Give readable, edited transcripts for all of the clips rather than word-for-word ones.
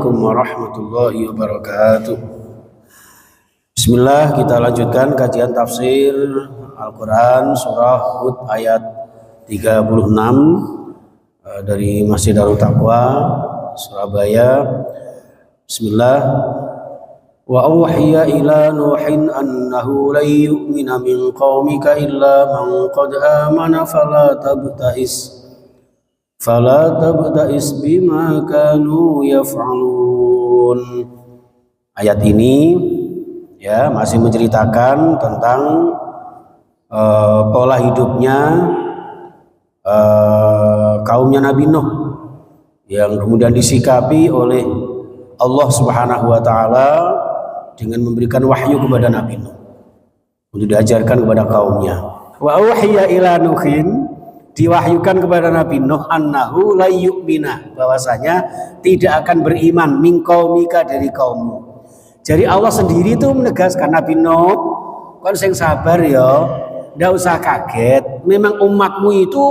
Assalamualaikum warahmatullahi wabarakatuh. Bismillah, kita lanjutkan kajian tafsir Al-Quran surah Hud ayat 36 dari Masjid Darut Taqwa Surabaya. Bismillah. Wa awhiya ila Nuhin annahu lan yu'mina min qaumika illa man qad amana fala tabta'is bima kanu yaf'alun. Ayat ini ya masih menceritakan tentang pola hidupnya kaumnya Nabi Nuh yang kemudian disikapi oleh Allah Subhanahu wa taala dengan memberikan wahyu kepada Nabi Nuh untuk diajarkan kepada kaumnya. Wa uhiya ila Nuhin, diwahyukan kepada Nabi Nuh annahu la yu'mina, bahwasanya tidak akan beriman min qaumika, dari kaummu. Jadi Allah sendiri itu menegaskan, Nabi Nuh kon sing sabar ya, ndak usah kaget. Memang umatmu itu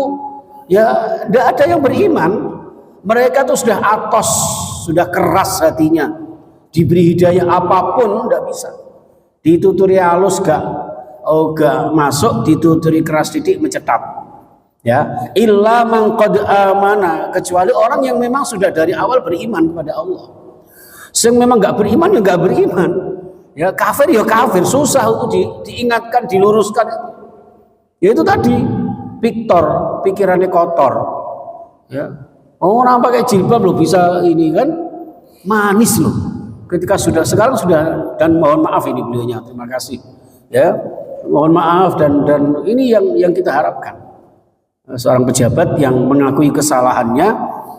ya ndak ada yang beriman. Mereka tuh sudah atos, sudah keras hatinya. Diberi hidayah apapun ndak bisa. Dituturi halus gak masuk, dituturi keras titik mencetat. Ya, illa man qad amana, kecuali orang yang memang sudah dari awal beriman kepada Allah. Sing memang enggak beriman ya enggak beriman. Ya kafir ya kafir, susah untuk diingatkan, diluruskan. Ya itu tadi, Victor, pikirannya kotor. Ya. Orang pakai jilbab loh bisa ini kan manis loh. Ketika sekarang sudah, dan mohon maaf ini beliaunya, terima kasih. Ya, mohon maaf dan ini yang kita harapkan. Seorang pejabat yang mengakui kesalahannya,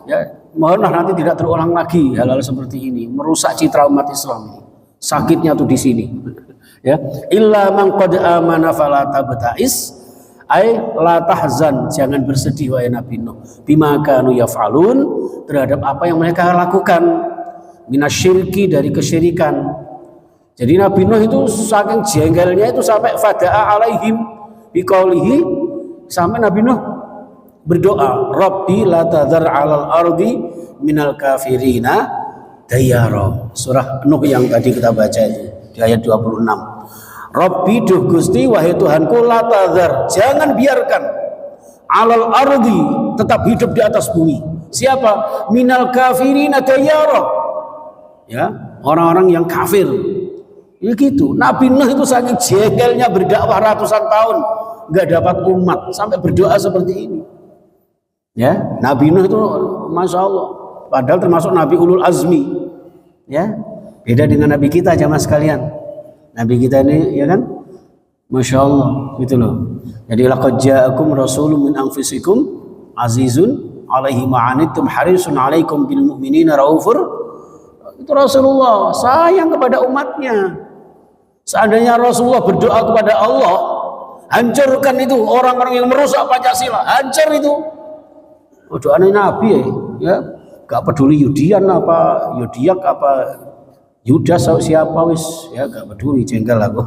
ya mohonlah nanti tidak terulang lagi hal-hal seperti ini, merusak citra umat Islam ini. Sakitnya tuh di sini. Ya, illa man qad amana fala tabta'is, ai la tahzan, jangan bersedih wahai Nabi Nuh, bima kanu yaf'alun, terhadap apa yang mereka lakukan, minasyirki, dari kesyirikan. Jadi Nabi Nuh itu saking jengkelnya itu sampai fada'a alaihim biqaulihi, sampai Nabi Nuh berdoa, Rabbi la tadhar 'alal ardi minal kafirina dayyara. Surah Nuh yang tadi kita baca itu di ayat 26. Rabbi, duh Gusti, wahai Tuhanku, la tadhar, jangan biarkan 'alal ardi, tetap hidup di atas bumi. Siapa? Minal kafirina dayyara. Ya, orang-orang yang kafir. Ya gitu. Nabi Nuh itu saking jengkelnya berdakwah ratusan tahun nggak dapat umat, sampai berdoa seperti ini. Ya, Nabi Nuh itu masya Allah, padahal termasuk Nabi ulul azmi. Ya, beda dengan Nabi kita jamaah sekalian. Nabi kita ini ya kan, masya Allah gitu loh. Jadi laqad ja'akum rasulun min anfusikum azizun alaihi ma'anittum harisun alaikum bil mu'minina raufur. Itu Rasulullah sayang kepada umatnya. Seandainya Rasulullah berdoa kepada Allah, hancurkan itu orang-orang yang merusak Pancasila, hancur itu. Doanya Nabi ya, gak peduli Yudian apa, Yudiak apa, Yudas siapa wis, ya gak peduli, jengkel aku.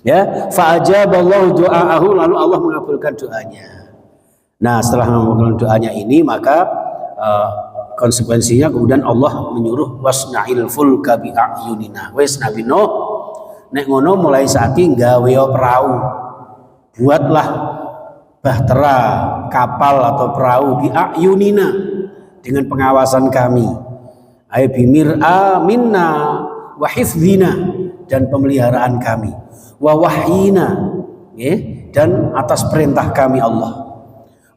Ya, fa'ajaballahu du'aahu, lalu Allah mengabulkan doanya. Nah, setelah mengabulkan doanya ini, maka konsekuensinya kemudian Allah menyuruh wasna'il fulka bi a'yunina. Wis Nabi Nuh, nek ngono mulai saiki gawe perahu. Buatlah bahtera, kapal atau perahu bi a'yunina, dengan pengawasan kami. Ay bimir'a minna wa hifdzina, dan pemeliharaan kami. Wa wahyina, dan atas perintah kami Allah.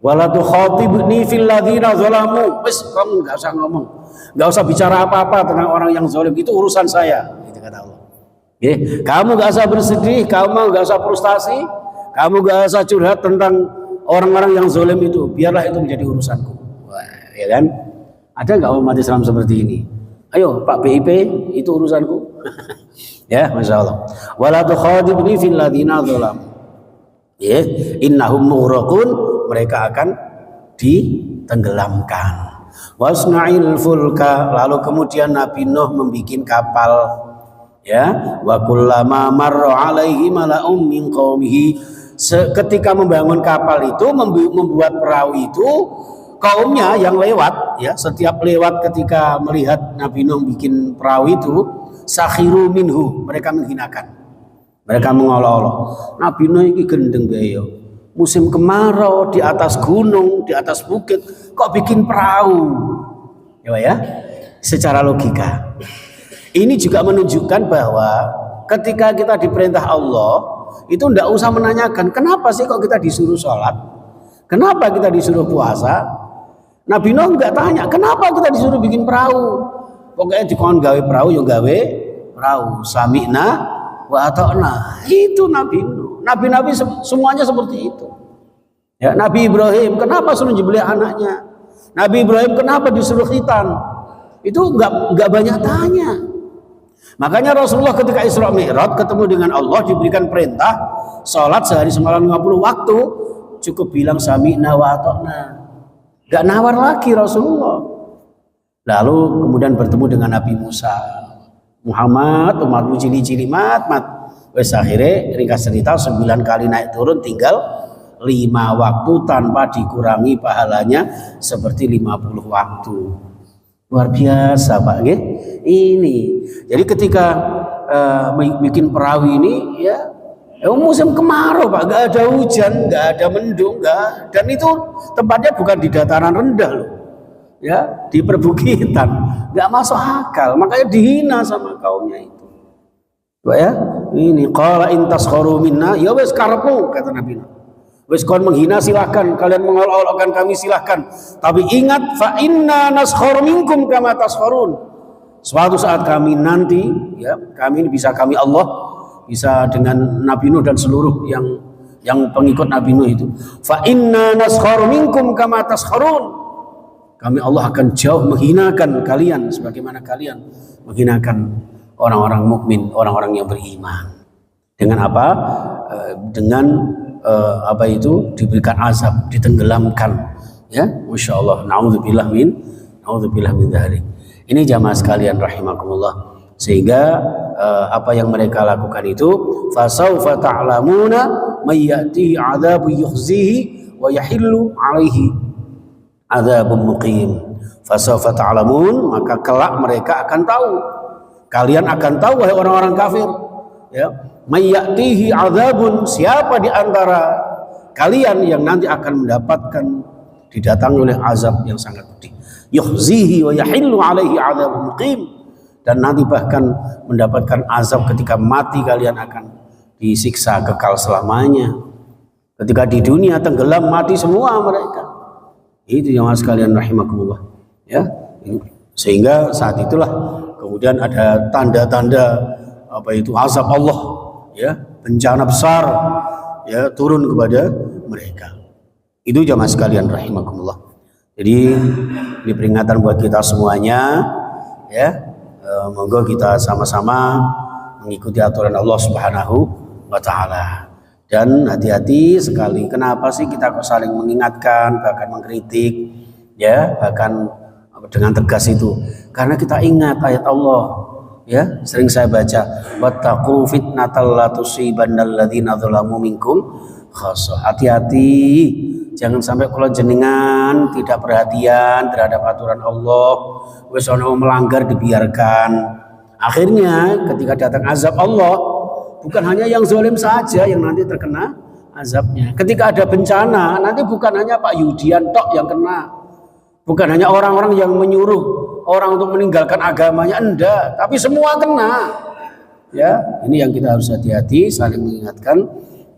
Wala tukhatibni fil ladzina zalamu, wis kamu enggak usah ngomong, enggak usah bicara apa-apa tentang orang yang zalim, itu urusan saya, gitu kata Allah. Kamu enggak usah bersedih, kamu enggak usah frustasi, kamu gak usah curhat tentang orang-orang yang zalim itu, biarlah itu menjadi urusanku. Wah, ya kan? Ada nggak umat Islam seperti ini? Ayo Pak BIP, itu urusanku. Ya, masya Allah. Wala tukhadibni fil ladzina dzalamu. Ya, innahum mughraqun, mereka akan ditenggelamkan. Wasna'il fulka, lalu kemudian Nabi Nuh membuat kapal. Ya, wa kullama marra alaihi mala'um min qaumihi, ketika membangun kapal itu, membuat perahu itu, kaumnya yang lewat, ya, setiap lewat ketika melihat Nabi Nuh bikin perahu itu, sakhiru minhu, mereka menghinakan, mereka mengolok-olok. Nabi Nuh ini gendeng bae, musim kemarau di atas gunung, di atas bukit, kok bikin perahu, ya, secara logika. Ini juga menunjukkan bahwa ketika kita diperintah Allah, itu tidak usah menanyakan kenapa sih kok kita disuruh sholat, kenapa kita disuruh puasa. Nabi Nuh nggak tanya kenapa kita disuruh bikin perahu, pokoknya dikon gawe perahu yang gawe perahu, sami'na wa ata'na. Itu Nabi Nuh. Nabi-nabi semuanya seperti itu, ya. Nabi Ibrahim kenapa suruh nyembelih anaknya, Nabi Ibrahim kenapa disuruh khitan, itu nggak banyak tanya. Makanya Rasulullah ketika Isra Mi'raj ketemu dengan Allah, diberikan perintah sholat sehari semalam 50 waktu, cukup bilang sami'na wa ata'na, gak nawar lagi Rasulullah. Lalu kemudian bertemu dengan Nabi Musa, Muhammad umatmu cili-cili mat. Wes akhirnya ringkas cerita 9 kali naik turun, tinggal 5 waktu tanpa dikurangi pahalanya seperti 50 waktu. Luar biasa Pak, gitu. Ini jadi ketika bikin perahu ini, ya, musim kemarau Pak, gak ada hujan, gak ada mendung, dan itu tempatnya bukan di dataran rendah loh, ya, di perbukitan, gak masuk akal, makanya dihina sama kaumnya itu, Pak, ya. Ini qala in taskharu minna, ya wes karepmu, kata Nabi. Wes kon menghina silahkan, kalian mengolok-olokkan kami silahkan, tapi ingat fa inna naskharu minkum kama taskharun. Suatu saat kami nanti, ya, kami ini bisa kami Allah, bisa dengan Nabi Nuh dan seluruh yang pengikut Nabi Nuh itu. Fa inna naskharu minkum kama taskharun. Kami Allah akan jauh menghinakan kalian sebagaimana kalian menghinakan orang-orang mukmin, orang-orang yang beriman. Dengan apa? Dengan apa itu, diberikan azab, ditenggelamkan, ya. Masya Allah, naudzubillah min dzalik. Ini jamaah sekalian rahimakumullah, sehingga apa yang mereka lakukan itu, fasaufa ta'lamuna may ya'tihi 'adzabun yukhzihi wa yahillu 'alaihi 'adzabun muqim. Fasaufa ta'lamun, maka kelak mereka akan tahu, kalian akan tahu wahai orang-orang kafir, ya, may ya'tihi 'adzabun, siapa di antara kalian yang nanti akan mendapatkan, didatangi oleh azab yang sangat pedih, yukhzihi wa yahillu 'alaihi 'adzabun muqim, dan nanti bahkan mendapatkan azab ketika mati, kalian akan disiksa kekal selamanya. Ketika di dunia tenggelam, mati semua mereka. Itu yang sekalian rahimakumullah, ya. Sehingga saat itulah kemudian ada tanda-tanda apa itu azab Allah, ya, bencana besar, ya, turun kepada mereka. Itu jamaah sekalian rahimakumullah. Jadi ini peringatan buat kita semuanya, ya. Monggo kita sama-sama mengikuti aturan Allah Subhanahu wa taala. Dan hati-hati sekali, kenapa sih kita kok saling mengingatkan, bahkan mengkritik, ya, bahkan dengan tegas itu? Karena kita ingat ayat Allah, ya, sering saya baca, wattaqu fitnatal la tusibannal ladzina dzalamu minkum khassah. Hati-hati, jangan sampai kalau jenengan tidak perhatian terhadap aturan Allah, wis ono melanggar dibiarkan. Akhirnya ketika datang azab Allah, bukan hanya yang zalim saja yang nanti terkena azabnya. Ketika ada bencana, nanti bukan hanya Pak Yudian tok yang kena, bukan hanya orang-orang yang menyuruh orang untuk meninggalkan agamanya, enggak, tapi semua kena. Ya, ini yang kita harus hati-hati, saling mengingatkan.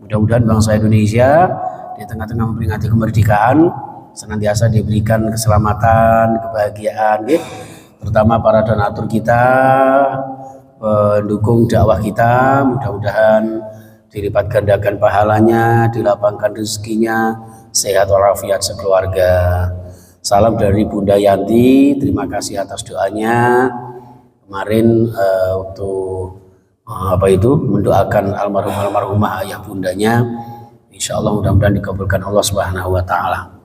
Mudah-mudahan bangsa Indonesia di tengah-tengah memperingati kemerdekaan senantiasa diberikan keselamatan, kebahagiaan, ya. Terutama para donatur kita, pendukung dakwah kita, mudah-mudahan dilipat gandakan pahalanya, dilapangkan rezekinya, sehat walafiat sekeluarga. Salam dari Bunda Yanti, terima kasih atas doanya kemarin waktu apa itu mendoakan almarhumah ayah bundanya. Insya Allah mudah-mudahan dikabulkan Allah Subhanahu wa taala.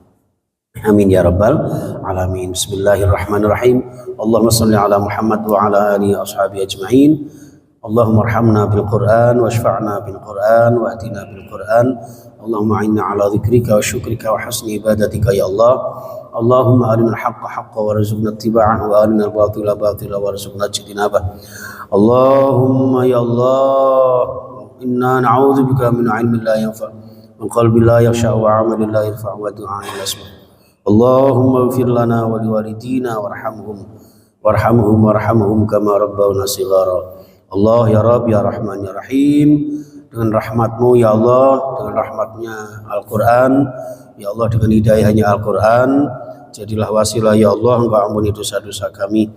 Amin ya rabbal alamin. Bismillahirrahmanirrahim. Allahumma shalli ala Muhammad wa ala alihi ashabihi ajma'in. Allahumma arhamna bil Qur'an washfa'na bil Qur'an wahdina bil Qur'an. Allahumma a'inna ala dzikrika wa syukrika wa husni ibadatika ya Allah. Allahumma arinal haqqa haqqa warzuqna ittiba'ahu wa arinal batila batila warzuqna ijtinabah. Allahumma ya Allah, inna na'udzubika min 'ilmin la yanfa' wa qalbin la yakhsha wa 'amalin la yarfa' wa du'a'in la yasma'. Allahumma ighfir lana wa liwalidina warhamhum kama rabbawna shighara. Allah ya Rabb ya Rahman ya Rahim, dengan rahmatmu ya Allah, dengan rahmatnya Al-Quran ya Allah, dengan hidayahnya Al-Quran, jadilah wasilah ya Allah, Engkau ampuni dosa-dosa kami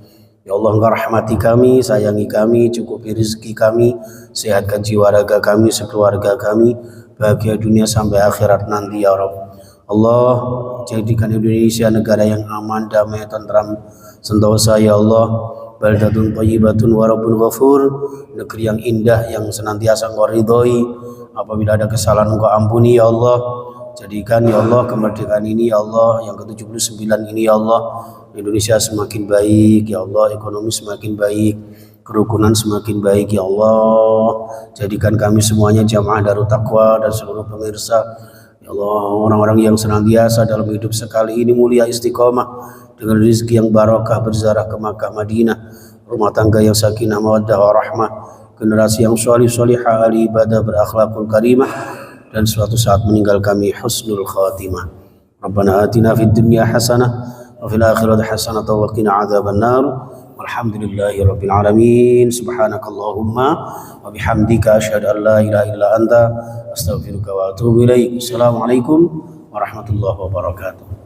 ya Allah, Engkau rahmati kami, sayangi kami, cukupi rezeki kami, sehatkan jiwa raga kami, sekeluarga kami, bahagia dunia sampai akhirat nanti ya Rabb. Allah, jadikan Indonesia negara yang aman, damai, tentram, sentosa ya Allah. Baldatun thayyibatun wa rabbun ghafur, negeri yang indah yang senantiasa Engkau ridhoi, apabila ada kesalahan Engkau ampuni ya Allah. Jadikan ya Allah kemerdekaan ini ya Allah yang ke-79 ini ya Allah, Indonesia semakin baik ya Allah, ekonomi semakin baik, kerukunan semakin baik ya Allah. Jadikan kami semuanya jamaah Darut Taqwa dan seluruh pemirsa ya Allah, orang-orang yang senantiasa dalam hidup sekali ini mulia istiqomah dengan rezeki yang barakah, berziarah ke Makkah Madinah, rumah tangga yang sakinah mawaddah warahmah, generasi yang sholih sholihah, ahli ibadah, berakhlakul karimah, dan suatu saat meninggal kami husnul khatimah. Rabbana atina fid dunya hasanah wa fil akhirati hasanah wa qina adzabannar. Walhamdulillahi rabbil alamin. Subhanakallahumma wa bihamdika asyhadu an la ilaha illa anta astaghfiruka wa atubu ilaik. Assalamualaikum warahmatullahi wabarakatuh.